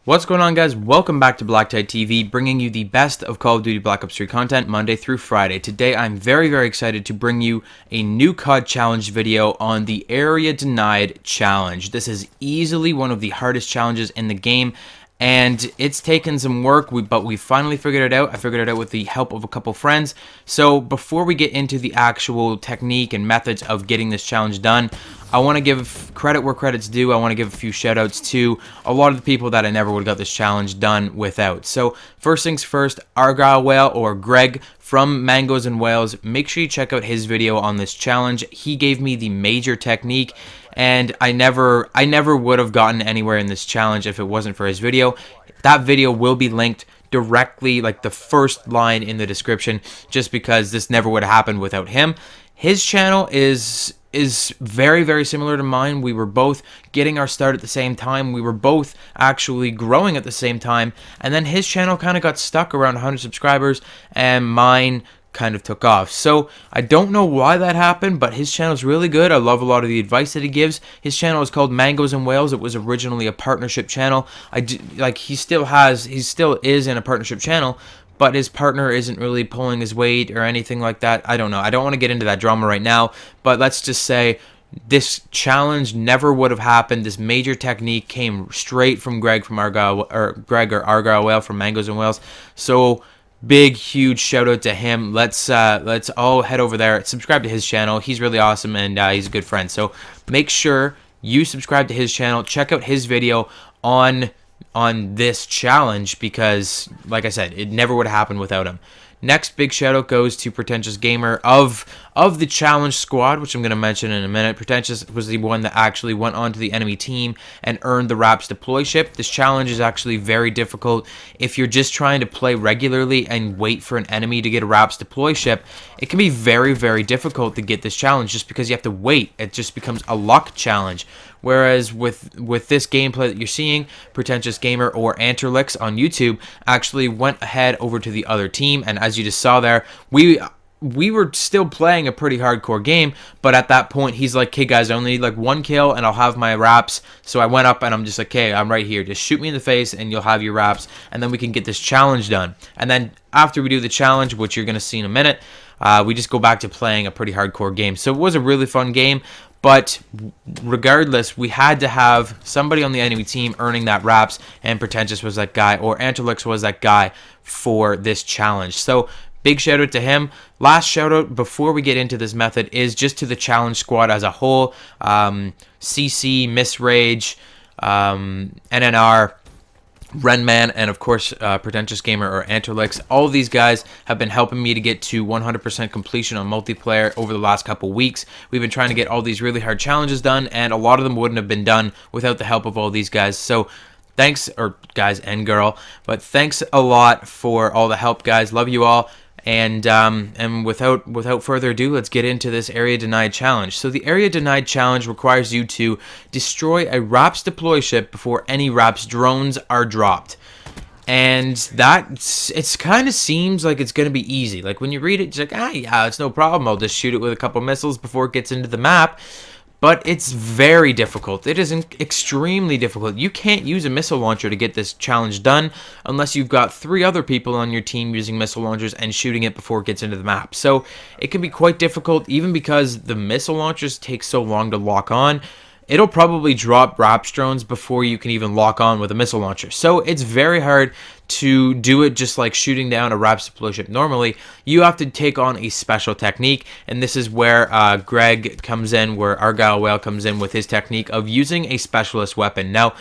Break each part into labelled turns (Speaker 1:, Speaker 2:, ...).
Speaker 1: What's going on, guys? Welcome back to BlackTideTV, bringing you the best of Call of Duty Black Ops 3 content Monday through Friday. Today, I'm very excited to bring you a new CoD Challenge video on the Area Denied Challenge. This is easily one of the hardest challenges in the game, and it's taken some work, but we finally figured it out. I figured it out with the help of a couple friends. So before we get into the actual technique and methods of getting this challenge done, I want to give credit where credit's due. I want to give a few shoutouts to a lot of the people that I never would have got this challenge done without. So first things first, Argyle Whale, or Greg from Mangoes and Whales. Make sure you check out his video on this challenge. He gave me the major technique, and I never would have gotten anywhere in this challenge if it wasn't for his video. That video will be linked directly, like the first line in the description, just because this never would have happened without him. His channel is very similar to mine. We were both getting our start at the same time. We were both actually growing at the same time, and then his channel kind of got stuck around 100 subscribers and mine kind of took off. So I don't know why that happened, but his channel is really good. I love a lot of the advice that he gives. His channel is called Mangoes and Whales. It was originally a partnership channel. He still is in a partnership channel, but his partner isn't really pulling his weight or anything like that. I don't know. I don't want to get into that drama right now, but let's just say this challenge never would have happened. This major technique came straight from Greg from Argyle Whale from Mangoes and Whales. So big, huge shout out to him. Let's all head over there, subscribe to his channel. He's really awesome, and he's a good friend. So make sure you subscribe to his channel. Check out his video on this challenge, because like I said, it never would have happened without him. Next big shout out goes to Pretentious Gamer of the challenge squad, which I'm going to mention in a minute. Pretentious was the one that actually went onto the enemy team and earned the R.A.P.S deploy ship. This challenge is actually very difficult. If you're just trying to play regularly and wait for an enemy to get a R.A.P.S deploy ship, it can be very difficult to get this challenge just because you have to wait. It just becomes a luck challenge. Whereas with this gameplay that you're seeing, Pretentious Gamer or Anterlix on YouTube actually went ahead over to the other team, and as you just saw there, we were still playing a pretty hardcore game, but at that point he's like, "Okay guys, I only need like one kill and I'll have my R.A.P.S." So I went up and I'm just like, "Okay, I'm right here. Just shoot me in the face and you'll have your R.A.P.S, and then we can get this challenge done." And then after we do the challenge, which you're gonna see in a minute, we just go back to playing a pretty hardcore game. So it was a really fun game. But regardless, we had to have somebody on the enemy team earning that R.A.P.S, and Pretentious was that guy, or Anterlix was that guy for this challenge. So big shout out to him. Last shout out before we get into this method is just to the challenge squad as a whole. CC, Miss Rage, NNR, Wrenman, and of course Pretentious Gamer or Anterlix. All of these guys have been helping me to get to 100% completion on multiplayer over the last couple weeks. We've been trying to get all these really hard challenges done, and a lot of them wouldn't have been done without the help of all these guys. So thanks, or guys and girl, but thanks a lot for all the help, guys. Love you all. And without further ado, let's get into this Area Denied Challenge. So the Area Denied Challenge requires you to destroy a R.A.P.S deploy ship before any R.A.P.S drones are dropped. And it kind of seems like it's going to be easy. Like when you read it, you're like, yeah, it's no problem. I'll just shoot it with a couple missiles before it gets into the map. But it's very difficult. It is extremely difficult. You can't use a missile launcher to get this challenge done unless you've got 3 other people on your team using missile launchers and shooting it before it gets into the map. So it can be quite difficult, even because the missile launchers take so long to lock on. It'll probably drop R.A.P.S drones before you can even lock on with a missile launcher. So it's very hard to do it just like shooting down a R.A.P.S deploy ship normally. You have to take on a special technique, and this is where Greg comes in, where Argyle Whale comes in with his technique of using a specialist weapon. Now,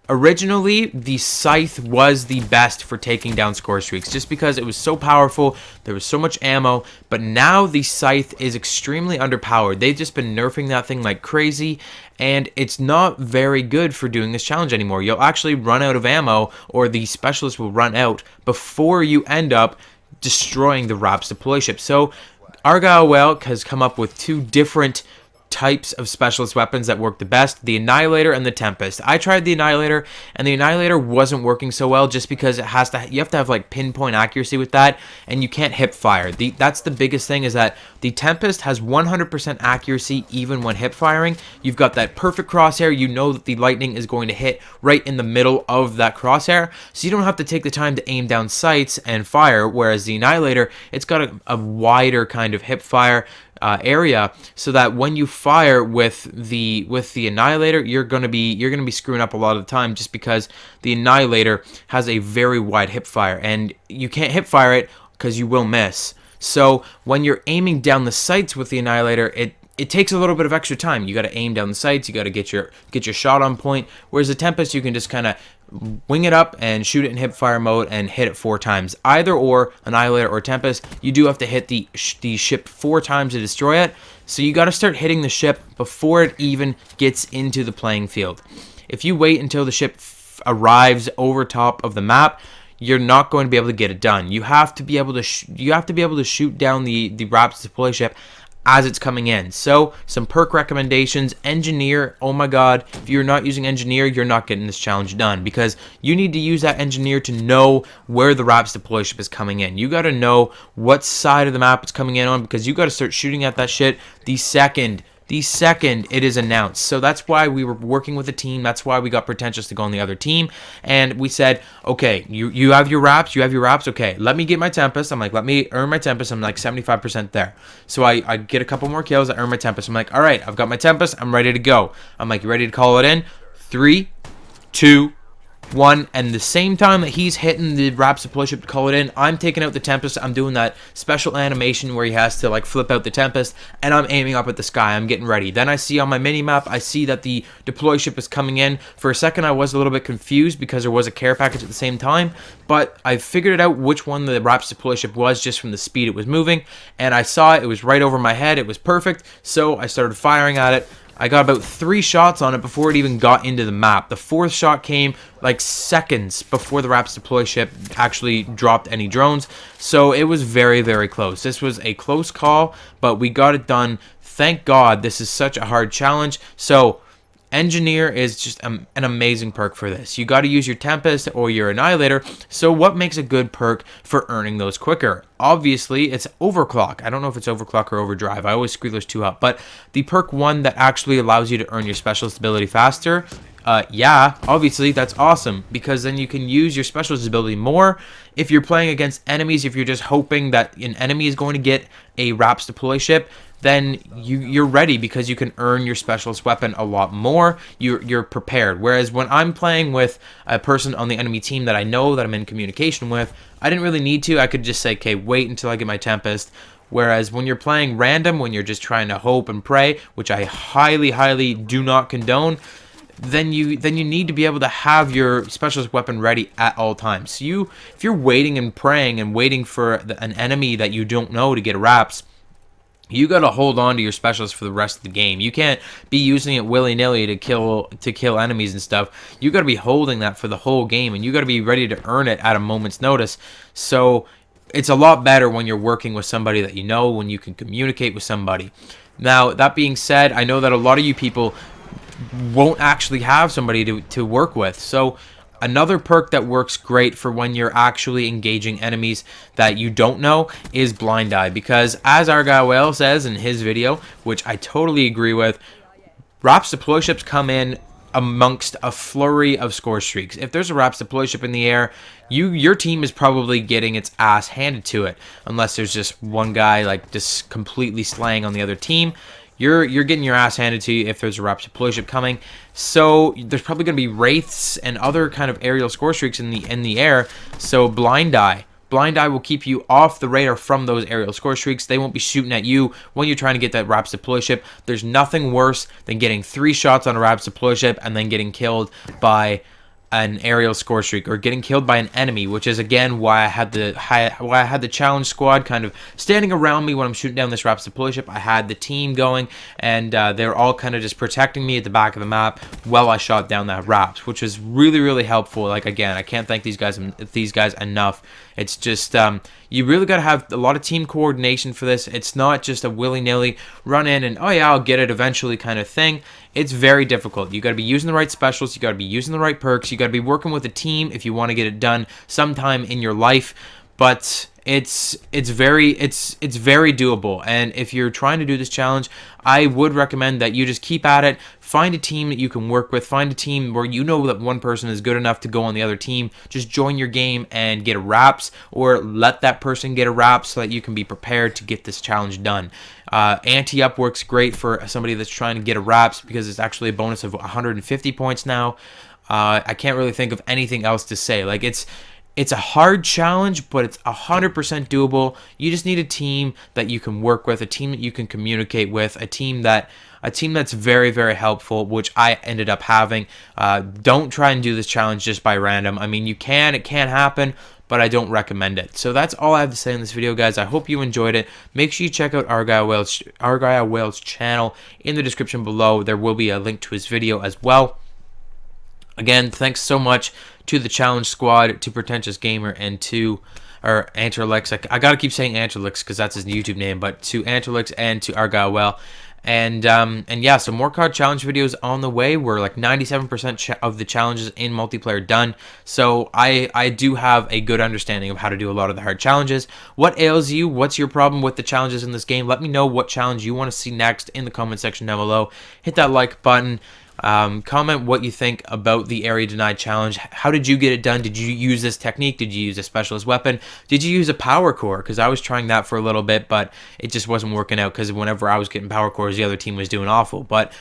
Speaker 1: originally, the Scythe was the best for taking down Scorestreaks, just because it was so powerful, there was so much ammo, but now the Scythe is extremely underpowered. They've just been nerfing that thing like crazy, and it's not very good for doing this challenge anymore. You'll actually run out of ammo, or the specialist will run out before you end up destroying the R.A.P.S deploy ship. So Argyle Whale has come up with 2 different types of specialist weapons that work the best: the Annihilator and the Tempest. I tried the Annihilator, and the Annihilator wasn't working so well just because you have to have like pinpoint accuracy with that, and you can't hip fire. That's the biggest thing, is that the Tempest has 100% accuracy even when hip firing. You've got that perfect crosshair. You know that the lightning is going to hit right in the middle of that crosshair, so you don't have to take the time to aim down sights and fire. Whereas the Annihilator, it's got a wider kind of hip fire area, so that when you fire with the Annihilator, you're gonna be screwing up a lot of the time, just because the Annihilator has a very wide hip fire, and you can't hip fire it because you will miss. So when you're aiming down the sights with the Annihilator, it takes a little bit of extra time. You got to aim down the sights. You got to get your shot on point. Whereas the Tempest, you can just kind of wing it up and shoot it in hip fire mode and hit it 4 times. Either or, Annihilator or Tempest, you do have to hit the ship 4 times to destroy it. So you got to start hitting the ship before it even gets into the playing field. If you wait until the ship arrives over top of the map, you're not going to be able to get it done. You have to be able to shoot down the R.A.P.S deploy ship as it's coming in. So some perk recommendations: Engineer. Oh my god, if you're not using Engineer, you're not getting this challenge done, because you need to use that Engineer to know where the R.A.P.S deploy ship is coming in. You got to know what side of the map it's coming in on, because you got to start shooting at that shit the second it is announced. So that's why we were working with a team. That's why we got Pretentious to go on the other team, and we said, okay, you have your R.A.P.S, okay, let me get my Tempest. I'm like, let me earn my Tempest. I'm like 75% there. So I get a couple more kills, I earn my Tempest. I'm like, all right, I've got my Tempest, I'm ready to go. I'm like, you ready to call it in? 3, 2, 1, and the same time that he's hitting the R.A.P.S deploy ship to call it in, I'm taking out the Tempest. I'm doing that special animation where he has to like flip out the Tempest, and I'm aiming up at the sky. I'm getting ready. Then I see on my mini map, I see that the deploy ship is coming in. For a second, I was a little bit confused because there was a care package at the same time, but I figured it out which one the R.A.P.S deploy ship was just from the speed it was moving, and I saw it. It was right over my head. It was perfect. So I started firing at it. I got about 3 shots on it before it even got into the map. The 4th shot came like seconds before the R.A.P.S deploy ship actually dropped any drones. So it was very, very close. This was a close call, but we got it done. Thank God. This is such a hard challenge. So Engineer is just an amazing perk for this. You got to use your Tempest or your Annihilator. So what makes a good perk for earning those quicker? Obviously, it's Overclock. I don't know if it's Overclock or Overdrive. I always screw those 2 up. But the perk one that actually allows you to earn your specialist ability faster, yeah, obviously that's awesome, because then you can use your specialist ability more. If you're playing against enemies, if you're just hoping that an enemy is going to get a R.A.P.S deploy ship, then you're ready, because you can earn your specialist weapon a lot more. You're prepared. Whereas when I'm playing with a person on the enemy team that I know, that I'm in communication with, I didn't really need to. I could just say, okay, wait until I get my Tempest. Whereas when you're playing random, when you're just trying to hope and pray, which I highly, highly do not condone, then you need to be able to have your specialist weapon ready at all times. So if you're waiting and praying and waiting for an enemy that you don't know to get a R.A.P.S, you got to hold on to your specialist for the rest of the game. You can't be using it willy-nilly to kill enemies and stuff. You got to be holding that for the whole game, and you got to be ready to earn it at a moment's notice. So it's a lot better when you're working with somebody that you know, when you can communicate with somebody. Now, that being said, I know that a lot of you people won't actually have somebody to work with. So another perk that works great for when you're actually engaging enemies that you don't know is Blind Eye, because as Argyle Whale says in his video, which I totally agree with, R.A.P.S deploy ships come in amongst a flurry of score streaks. If there's a R.A.P.S deploy ship in the air, your team is probably getting its ass handed to it, unless there's just one guy like just completely slaying on the other team. You're getting your ass handed to you if there's a R.A.P.S deploy ship coming. So there's probably going to be wraiths and other kind of aerial score streaks in the air. So Blind Eye will keep you off the radar from those aerial score streaks. They won't be shooting at you when you're trying to get that R.A.P.S deploy ship. There's nothing worse than getting 3 shots on a R.A.P.S deploy ship and then getting killed by an aerial score streak or getting killed by an enemy, which is again why I had the challenge squad kind of standing around me when I'm shooting down this R.A.P.S deploy ship. I had the team going, and they're all kind of just protecting me at the back of the map while I shot down that R.A.P.S, which was really helpful. Like, again, I can't thank these guys enough. It's just you really got to have a lot of team coordination for this. It's not just a willy-nilly run in and, oh yeah, I'll get it eventually kind of thing. It's very difficult. You got to be using the right specials. You got to be using the right perks. You got to be working with a team if you want to get it done sometime in your life. But it's very doable. And if you're trying to do this challenge, I would recommend that you just keep at it. Find a team that you can work with. Find a team where you know that one person is good enough to go on the other team. Just join your game and get a R.A.P.S, or let that person get a R.A.P.S so that you can be prepared to get this challenge done. Anti-up works great for somebody that's trying to get a R.A.P.S because it's actually a bonus of 150 points now. I can't really think of anything else to say. Like, it's a hard challenge, but it's 100% doable. You just need a team that you can work with, a team that you can communicate with, a team that's very helpful, which I ended up having. Don't try and do this challenge just by random. I mean, it can happen, but I don't recommend it. So that's all I have to say in this video, guys. I hope you enjoyed it. Make sure you check out Argyle Whale's channel in the description below. There will be a link to his video as well. Again, thanks so much to the challenge squad, to Pretentious Gamer, and to Antrolix. I gotta keep saying Antrolix because that's his YouTube name, but to Antrolix and to Argyle Whale. And yeah, so more CoD challenge videos on the way. We're like 97% of the challenges in multiplayer done. So I do have a good understanding of how to do a lot of the hard challenges. What ails you? What's your problem with the challenges in this game? Let me know what challenge you want to see next in the comment section down below. Hit that like button. Comment what you think about the area denied challenge. How did you get it done? Did you use this technique? Did you use a specialist weapon? Did you use a power core? Because I was trying that for a little bit, but it just wasn't working out because whenever I was getting power cores, the other team was doing awful. But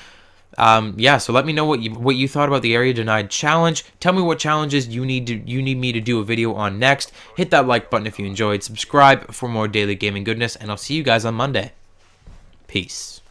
Speaker 1: yeah, so let me know what you thought about the area denied challenge. Tell me what challenges you need me to do a video on next. Hit that like button if you enjoyed. Subscribe for more daily gaming goodness, and I'll see you guys on Monday. Peace.